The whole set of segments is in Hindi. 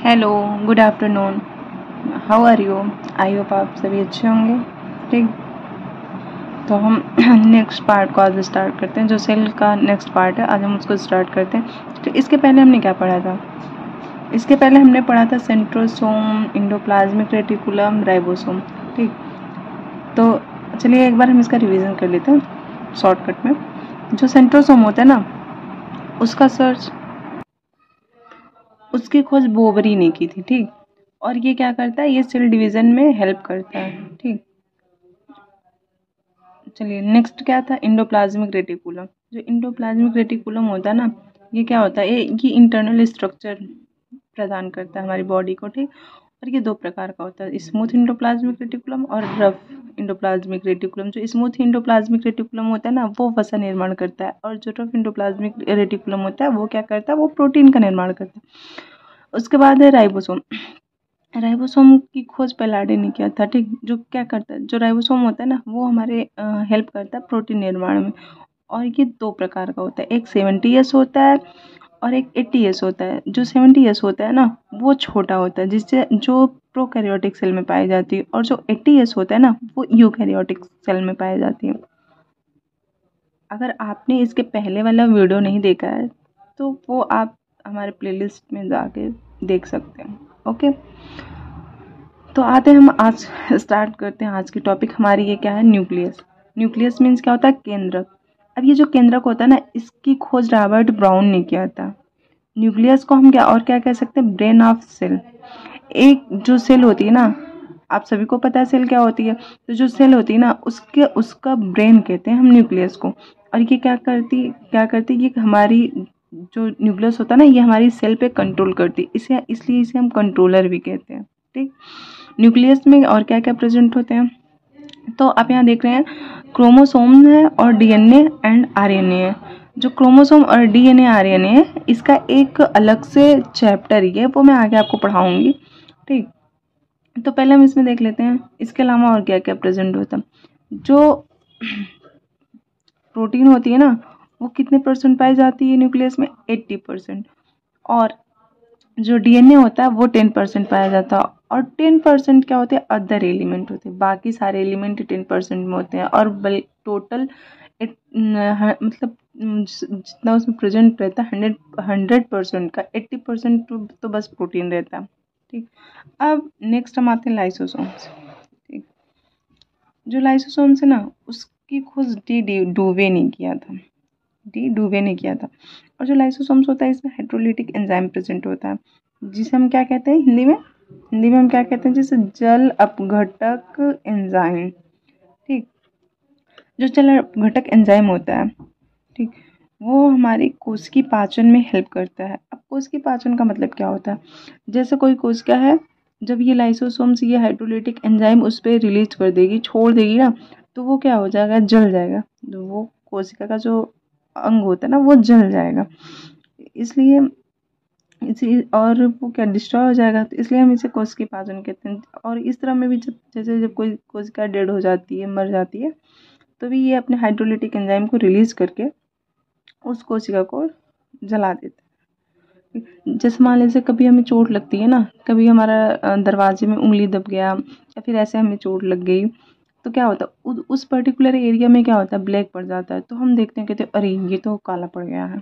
Hello, good afternoon. How are you? I hope आप सभी अच्छे होंगे। ठीक, तो हम नेक्स्ट पार्ट को आज स्टार्ट करते हैं। जो सेल का नेक्स्ट पार्ट है, आज हम उसको स्टार्ट करते हैं। तो इसके पहले हमने क्या पढ़ा था? इसके पहले हमने पढ़ा था सेंट्रोसोम, एंडोप्लाज्मिक रेटिकुलम, राइबोसोम। ठीक, तो चलिए एक बार हम इसका रिवीजन कर लेते हैं शॉर्टकट में। जो सेंट्रोसोम होता है ना, उसकी खोज बोबरी ने की थी। ठीक, और ये क्या करता है? ये सेल डिवीजन में हेल्प करता है। ठीक, चलिए नेक्स्ट क्या था? Endoplasmic reticulum. जो इंडोप्लाज्मिक रेटिकुलम होता है ना, ये क्या होता है? ये इंटरनल स्ट्रक्चर प्रदान करता है हमारी बॉडी को। ठीक, और ये दो प्रकार का होता है, स्मूथ इंडोप्लाज्मिक रेटिकुलम और रफ इंडोप्लाज्मिक रेटिकुलम। जो स्मूथ इंडोप्लाज्मिक रेटिकुलम होता है ना, वो वसा निर्माण करता है, और जो रफ इंडोप्लाज्मिक रेटिकुलम होता है वो क्या करता है? वो प्रोटीन का निर्माण करता है। उसके बाद है राइबोसोम। राइबोसोम की खोज पैलाडे ने किया था। ठीक, जो क्या करता है? जो राइबोसोम होता है ना, वो हमारे हेल्प करता है प्रोटीन निर्माण में। और ये दो प्रकार का होता है, एक 70S होता है और एक 80S होता है। जो 70S होता है ना, वो छोटा होता है, जिससे जो प्रोकैरियोटिक सेल में पाई जाती है, और जो 80S होता है ना, वो यूकैरियोटिक सेल में पाई जाती है। अगर आपने इसके पहले वाला वीडियो नहीं देखा है तो वो आप हमारे प्लेलिस्ट में जाके देख सकते हैं। ओके, तो आते हैं हम आज स्टार्ट करते हैं। आज की टॉपिक हमारी ये क्या है? न्यूक्लियस। न्यूक्लियस मीन्स क्या होता है? केंद्रक। अब ये जो केंद्रक होता है ना, इसकी खोज रॉबर्ट ब्राउन ने किया था। न्यूक्लियस को हम क्या कह सकते हैं? Brain of cell. एक जो सेल होती है ना, आप सभी को पता है सेल क्या होती है। तो जो सेल होती है ना, उसका ब्रेन कहते हैं हम न्यूक्लियस को। और ये क्या करती ये हमारी जो न्यूक्लियस होता है ना, ये हमारी सेल पे कंट्रोल करती, इसलिए इसे हम कंट्रोलर भी कहते हैं। ठीक, न्यूक्लियस में और क्या क्या प्रेजेंट होते हैं? तो आप यहाँ देख रहे हैं, क्रोमोसोम है और डीएनए एंड आरएनए है। जो क्रोमोसोम और डीएनए आरएनए है, इसका एक अलग से चैप्टर ही है, वो मैं आगे आपको पढ़ाऊंगी। ठीक, तो पहले हम इसमें देख लेते हैं इसके अलावा और क्या क्या प्रेजेंट होता है। जो प्रोटीन होती है ना, वो कितने परसेंट पाई जाती है न्यूक्लियस में? 80%। और जो डीएनए होता है वो 10% पाया जाता है। और 10% क्या होते हैं? अदर एलिमेंट होते हैं। बाकी सारे एलिमेंट 10% में होते हैं। और टोटल मतलब जितना उसमें प्रेजेंट रहता है 100% का 80% तो बस प्रोटीन रहता है। ठीक, अब नेक्स्ट हम आते हैं लाइसोसोम्स। ठीक, जो लाइसोसोम्स है ना, उसकी खोज डी डूवे ने किया था। और जो लाइसोसोम्स होता है, इसमें हाइड्रोलिटिक एंजाइम प्रेजेंट होता है, जिसे हम क्या कहते हैं हिंदी में हम क्या कहते हैं? जैसे जल अपघटक एंजाइम। ठीक, जो जल अपघटक एंजाइम होता है, ठीक, वो हमारी कोशिकी पाचन में हेल्प करता है। अब कोशिकी पाचन का मतलब क्या होता है? जैसे कोई कोशिका है, जब ये लाइसोसोम्स ये हाइड्रोलिटिक एंजाइम उस पर रिलीज कर देगी, छोड़ देगी ना, तो वो क्या हो जाएगा? जल जाएगा। तो वो कोशिका का जो अंग होता है ना, वो जल जाएगा। इसलिए और वो क्या डिस्ट्रॉय हो जाएगा, तो इसलिए हम इसे कोशिका पाचन कहते हैं। और इस तरह में भी जब कोई कोशिका डेड हो जाती है, मर जाती है, तो भी ये अपने हाइड्रोलिटिक एंजाइम को रिलीज करके उस कोशिका को जला देते हैं। जैसे मान लीजिए कभी हमें चोट लगती है ना, कभी हमारा दरवाजे में उंगली दब गया या फिर ऐसे हमें चोट लग गई, तो क्या होता है? उस पर्टिकुलर एरिया में क्या होता है? ब्लैक पड़ जाता है। तो हम देखते हैं, कहते हैं अरे ये तो काला पड़ गया है,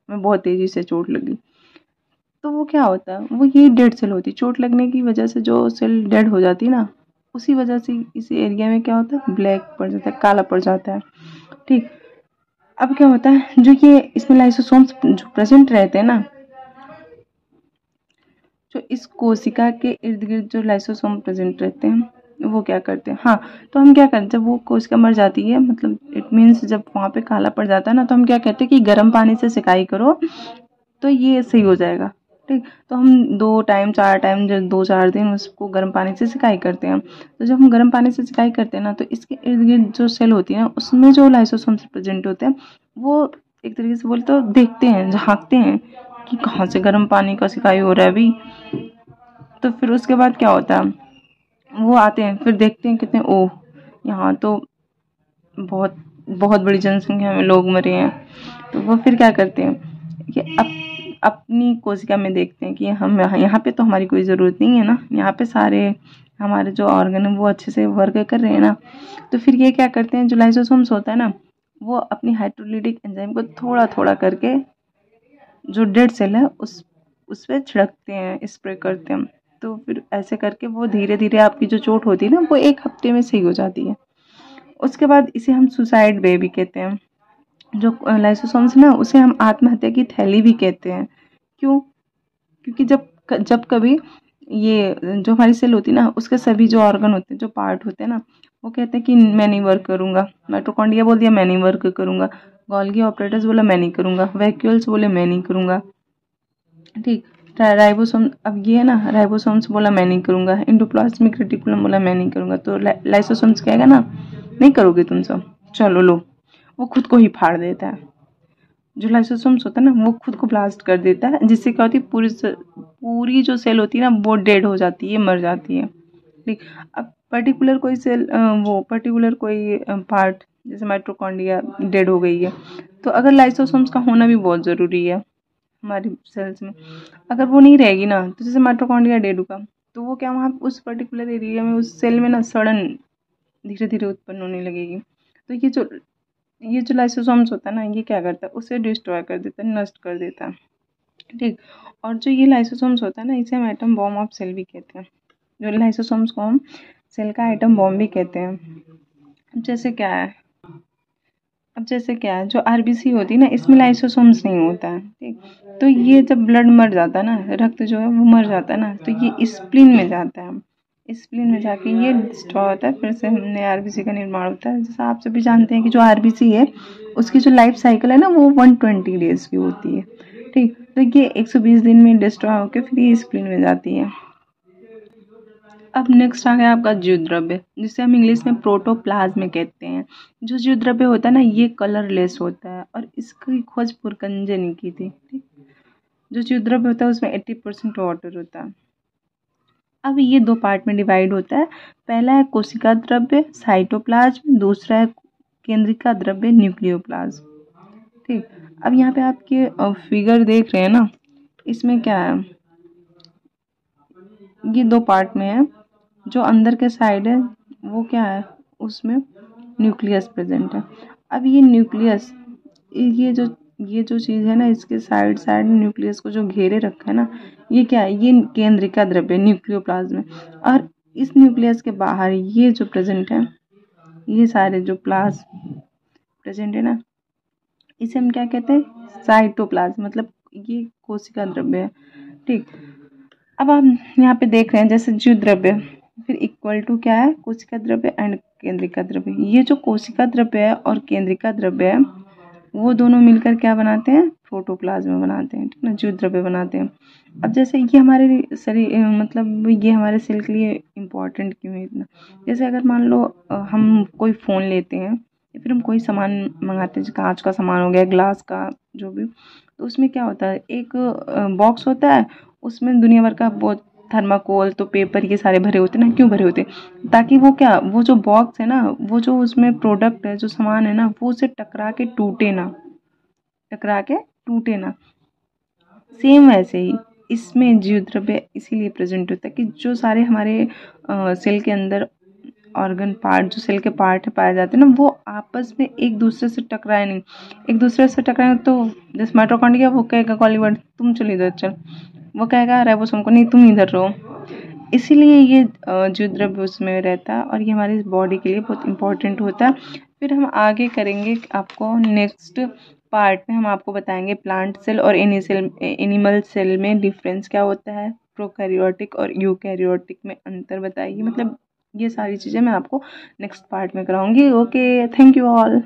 मैं बहुत तेजी से चोट लगी। तो वो क्या होता है? वो ये डेड सेल होती है। चोट लगने की वजह से जो सेल डेड हो जाती है ना, उसी वजह से इस एरिया में क्या होता है? ब्लैक पड़ जाता है, काला पड़ जाता है। ठीक, अब क्या होता है? जो ये इसमें लाइसोसोम्स जो प्रेजेंट रहते हैं ना, जो इस कोशिका के इर्द गिर्द जो लाइसोसोम प्रेजेंट रहते हैं, वो क्या करते हैं? हाँ, तो हम क्या करते हैं? जब वो कोशिका मर जाती है, मतलब इट मीन्स जब वहाँ पे काला पड़ जाता है ना, तो हम क्या कहते हैं कि गर्म पानी से सिकाई करो तो ये सही हो जाएगा। ठीक, तो हम 2 टाइम 4 टाइम जब 2-4 दिन उसको गर्म पानी से सिकाई करते हैं। तो जब हम गर्म पानी से सिकाई करते हैं ना, तो इसके इर्द गिर्द जो सेल होती है ना, उसमें जो लाइसोसोम्स प्रेजेंट होते हैं, वो एक तरीके से बोले तो देखते हैं, झांकते हैं कि कहाँ से गर्म पानी का सिकाई हो रहा है अभी। तो फिर उसके बाद क्या होता है? वो आते हैं, फिर देखते हैं, कितने ओह यहाँ तो बहुत बहुत बड़ी जनसंख्या में लोग मरे हैं। तो वो फिर क्या करते हैं? ये अब अपनी कोशिका में देखते हैं कि हम यहाँ पे तो हमारी कोई ज़रूरत नहीं है ना, यहाँ पे सारे हमारे जो ऑर्गन है वो अच्छे से वर्क कर रहे हैं ना। तो फिर ये क्या करते हैं, जो लाइसोसोम्स होता है ना, वो अपनी हाइड्रोलिटिक एंजाइम को थोड़ा थोड़ा करके जो डेड सेल है उस पर छिड़कते हैं, स्प्रे करते हैं। तो फिर ऐसे करके वो धीरे धीरे आपकी जो चोट होती है ना वो 1 हफ्ते में सही हो जाती है। उसके बाद इसे हम सुसाइड वे भी कहते हैं। जो लाइसोसोम्स ना उसे हम आत्महत्या की थैली भी कहते हैं। क्यों? क्योंकि जब कभी ये जो हमारी सेल होती है ना, उसके सभी जो ऑर्गन होते हैं, जो पार्ट होते हैं ना, वो कहते हैं कि मैं नहीं वर्क करूंगा। माइटोकॉन्ड्रिया बोल दिया मैं नहीं वर्क करूंगा, गोल्गी ऑपरेटर्स बोला मैं नहीं करूंगा, वैक्यूल्स बोले मैं नहीं करूंगा, ठीक। राइबोसोम, अब ये है ना, राइबोसोम्स बोला मैं नहीं करूंगा, एंडोप्लाज्मिक रेटिकुलम बोला मैं नहीं करूंगा, तो लाइसोसोम्स कहेगा ना नहीं करोगे तुम सब, चलो लो, वो खुद को ही फाड़ देता है। जो लाइसोसोम्स होता है ना वो खुद को ब्लास्ट कर देता है, जिससे क्या होती है, पूरी जो सेल होती है ना वो डेड हो जाती है, मर जाती है, ठीक। अब पर्टिकुलर कोई सेल, वो पर्टिकुलर कोई पार्ट जैसे माइटोकॉन्ड्रिया डेड हो गई है, तो अगर लाइसोसोम्स का होना भी बहुत ज़रूरी है हमारी सेल्स में। अगर वो नहीं रहेगी ना, तो जैसे माइटोकॉन्ड्रिया डेड होगा तो वो क्या, वहाँ उस पर्टिकुलर एरिया में, उस सेल में ना सड़न धीरे धीरे उत्पन्न होने लगेगी। तो ये जो लाइसोसोम्स होता है ना, ये क्या करता है, उसे डिस्ट्रॉय कर देता है, नष्ट कर देता है, ठीक। और जो ये लाइसोसोम्स होता है ना, इसे हम एटम बॉम्ब ऑफ सेल भी कहते हैं। जो लाइसोसोम्स को हम सेल का एटम बॉम्ब भी कहते हैं। अब जैसे क्या है, जो आरबीसी होती है ना, इसमें लाइसोसोम्स नहीं होता है, ठीक। तो ये जब ब्लड मर जाता है ना, रक्त जो है वो मर जाता है ना, तो ये स्प्लीन में जाता है, स्प्लीन में जाके ये डिस्ट्रॉय होता है, फिर से हमने आरबीसी का निर्माण होता है। जैसा आप सभी जानते हैं कि जो आरबीसी है उसकी जो लाइफ साइकिल है ना वो 120 डेज की होती है, ठीक। तो ये 120 दिन में डिस्ट्रॉय होकर फिर ये स्प्लीन में जाती है। अब नेक्स्ट आ गया आपका जीव द्रव्य, जिसे हम इंग्लिश में प्रोटोप्लाज्म कहते हैं। जो जीव द्रव्य होता है ना, ये कलरलेस होता है और इसकी खोज पुरकंजे ने की थी, ठीक। जो जीव द्रव्य होता है उसमें 80% वाटर होता है। अब ये 2 पार्ट में डिवाइड होता है। पहला है कोशिका द्रव्य साइटोप्लाज्म, दूसरा है केंद्रिका द्रव्य न्यूक्लियोप्लाज्म, ठीक। अब यहाँ पे आपके फिगर देख रहे हैं ना, इसमें क्या है, ये 2 पार्ट में है। जो अंदर के साइड है वो क्या है, उसमें न्यूक्लियस प्रेजेंट है। अब ये न्यूक्लियस, ये जो चीज़ है ना, इसके साइड साइड न्यूक्लियस को जो घेरे रखा है ना, ये क्या है, ये केंद्रिका द्रव्य न्यूक्लियोप्लाज्म है। और इस न्यूक्लियस के बाहर ये जो प्रेजेंट है, ये सारे जो प्रेजेंट है ना, इसे हम क्या कहते हैं, साइटोप्लाज्म, मतलब ये कोशिका द्रव्य है, ठीक। अब हम यहाँ पे देख रहे हैं जैसे जीव द्रव्य फिर इक्वल टू क्या है, कोशिका द्रव्य एंड केंद्रिका द्रव्य। ये जो कोशिका द्रव्य है और केंद्रिका द्रव्य है वो दोनों मिलकर क्या बनाते हैं, प्रोटोप्लाज्म बनाते हैं, ठीक ना, जीव द्रव्य बनाते हैं। अब जैसे ये हमारे शरीर, मतलब ये हमारे सेल के लिए इम्पोर्टेंट क्यों है इतना, जैसे अगर मान लो हम कोई फ़ोन लेते हैं या फिर हम कोई सामान मंगाते हैं, जैसे कांच का सामान हो गया, ग्लास का जो भी, तो उसमें क्या होता है, एक बॉक्स होता है, उसमें दुनिया भर का बहुत थर्माकोल तो पेपर ये सारे भरे होते हैं ना, क्यों भरे होते हैं, ताकि वो क्या, वो जो बॉक्स है ना, वो जो उसमें प्रोडक्ट है, जो सामान है ना, वो उसे टकरा के टूटे ना। सेम वैसे ही इसमें जीव द्रव्य इसीलिए प्रेजेंट होता है कि जो सारे हमारे सेल के अंदर ऑर्गन पार्ट, जो सेल के पार्ट पाए जाते हैं ना, वो आपस में एक दूसरे से टकराए नहीं। एक दूसरे से टकराए तो जैसे माइटोकॉन्ड्रिया, वो कहेगा कॉलीवर्ड तुम चल इधर चल, वो कहेगा राइबोसोम को नहीं तुम इधर रहो। इसीलिए ये जीव द्रव्य उसमें रहता है और ये हमारी बॉडी के लिए बहुत इंपॉर्टेंट होता है। फिर हम आगे करेंगे, आपको नेक्स्ट पार्ट में हम आपको बताएंगे प्लांट सेल और एनिमल सेल में डिफरेंस क्या होता है, प्रोकैरियोटिक और यूकैरियोटिक में अंतर बताइए, मतलब ये सारी चीज़ें मैं आपको नेक्स्ट पार्ट में कराऊंगी। Okay, thank you all.